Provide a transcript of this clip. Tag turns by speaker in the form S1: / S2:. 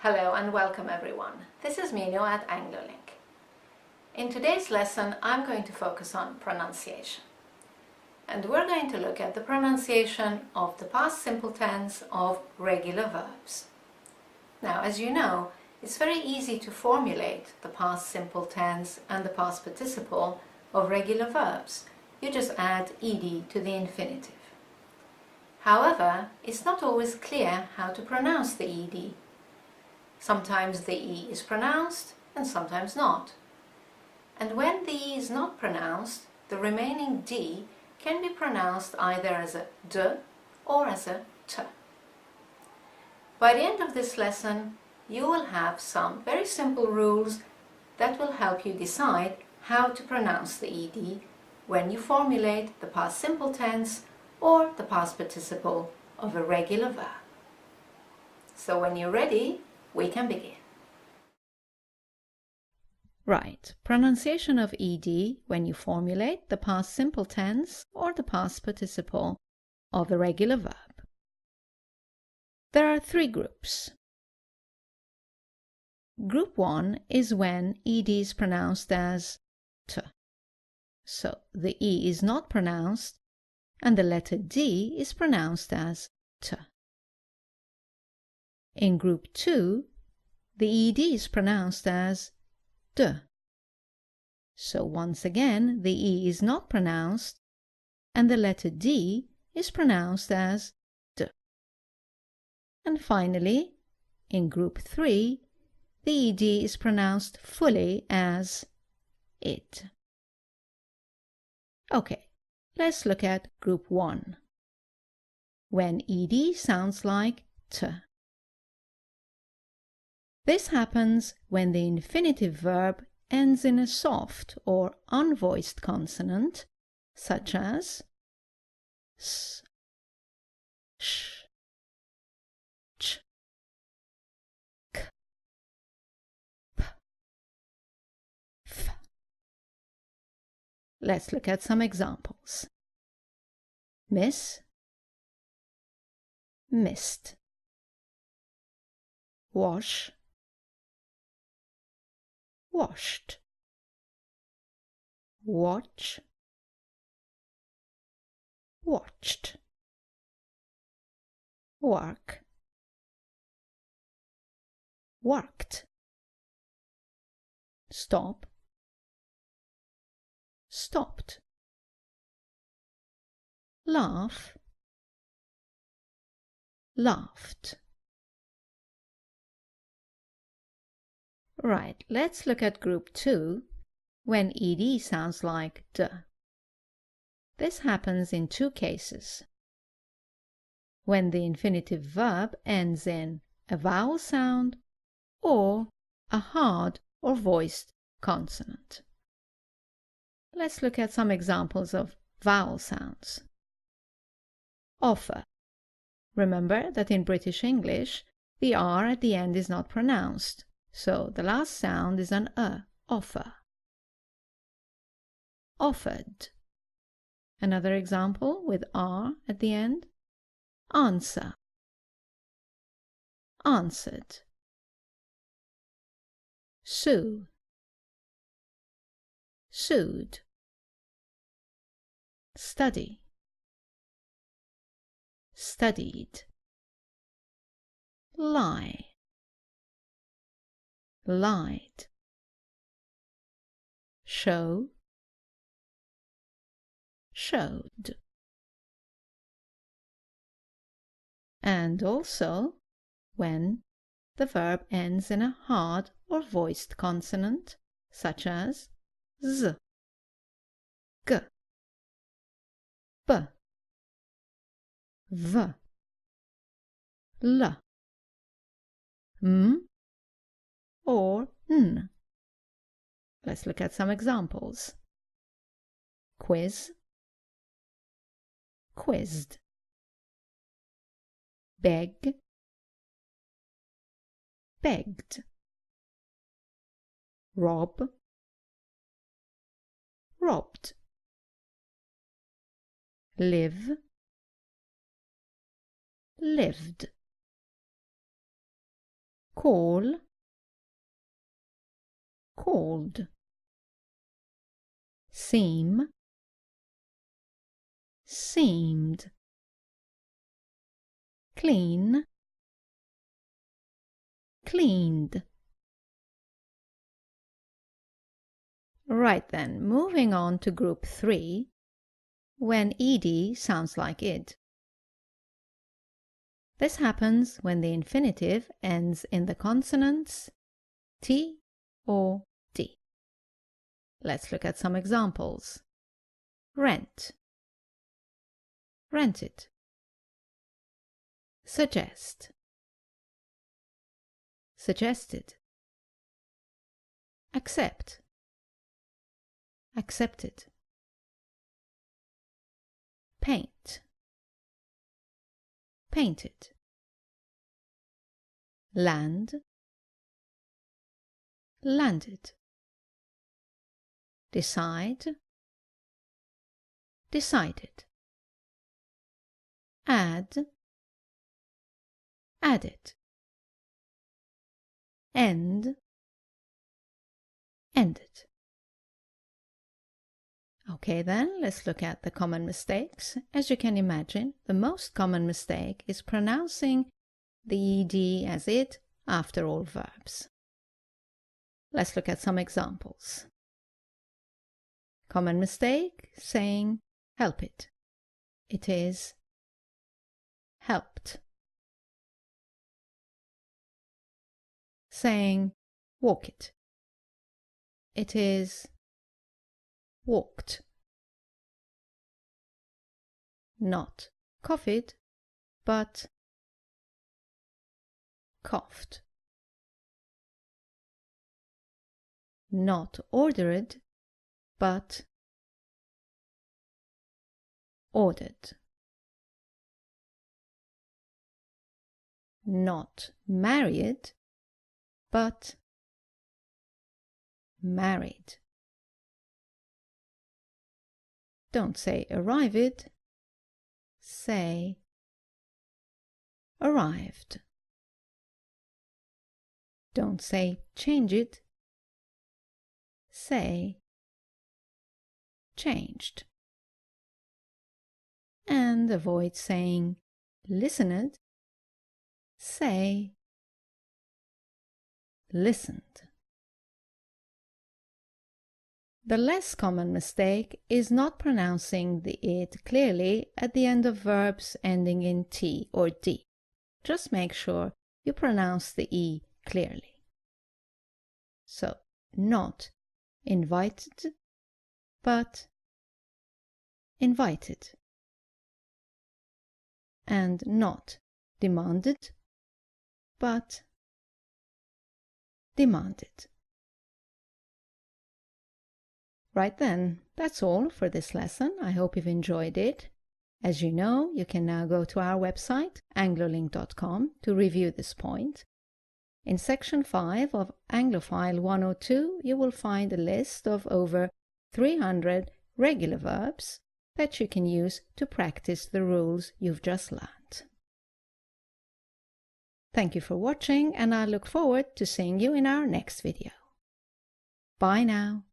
S1: Hello and welcome everyone. This is Mino at AngloLink. In today's lesson I'm going to focus on pronunciation. And we're going to look at the pronunciation of the past simple tense of regular verbs. Now, as you know, it's very easy to formulate the past simple tense and the past participle of regular verbs. You just add ed to the infinitive. However, it's not always clear how to pronounce the ed. Sometimes the E is pronounced and sometimes not. And when the E is not pronounced, the remaining D can be pronounced either as a D or as a T. By the end of this lesson, you will have some very simple rules that will help you decide how to pronounce the ED when you formulate the past simple tense or the past participle of a regular verb. So when you're ready, we can begin. Right, pronunciation of ed when you formulate the past simple tense or the past participle of a regular verb. There are three groups. Group 1 is when ed is pronounced as t. So the E is not pronounced and the letter D is pronounced as t. In group 2, the ed is pronounced as d. So once again, the E is not pronounced and the letter D is pronounced as d. And finally, in group 3, the ed is pronounced fully as it. Okay, let's look at group 1. When ed sounds like t. This happens when the infinitive verb ends in a soft or unvoiced consonant, such as s, sh, ch, k, p, f. Let's look at some examples. Miss, missed. Wash, washed. Watch, watched. Work, worked. Stop, stopped. Laugh, laughed. Right, let's look at group 2, when ed sounds like d. This happens in two cases. When the infinitive verb ends in a vowel sound or a hard or voiced consonant. Let's look at some examples of vowel sounds. Offer. Remember that in British English, the R at the end is not pronounced. So the last sound is an offer. Offered. Another example with R at the end. Answer. Answered. Sue. Sued. Study. Studied. Lie. Lied. Show, showed. And also when the verb ends in a hard or voiced consonant, such as z, g, b, v, l, m, or n. Let's look at some examples. Quiz, quizzed. Beg, begged. Rob, robbed. Live, lived. call, called, seem, seemed, clean, cleaned. Right then, moving on to group 3, when ed sounds like id. This happens when the infinitive ends in the consonants t or d. Let's look at some examples. Rent, rented. Suggest, suggested. Accept, accepted. Paint, painted. Land, landed. Decide, decided. Add, added. End, ended. Okay then, let's look at the common mistakes. As you can imagine, the most common mistake is pronouncing the ed as it after all verbs. Let's look at some examples. Common mistake, saying help it. It is helped. Saying walk it. It is walked. Not coughed, but coughed. Not ordered, but ordered. Not married, but married. Don't say arrived, say arrived. Don't say changed, say changed. And avoid saying listened, say listened. The less common mistake is not pronouncing the id clearly at the end of verbs ending in t or d. Just make sure you pronounce the e clearly. So, not invited, but invited. And not demanded, but demanded. Right then, that's all for this lesson. I hope you've enjoyed it. As you know, you can now go to our website, anglolink.com, to review this point. In section 5 of Anglophile 102, you will find a list of over 300 regular verbs that you can use to practice the rules you've just learned. Thank you for watching, and I look forward to seeing you in our next video. Bye now.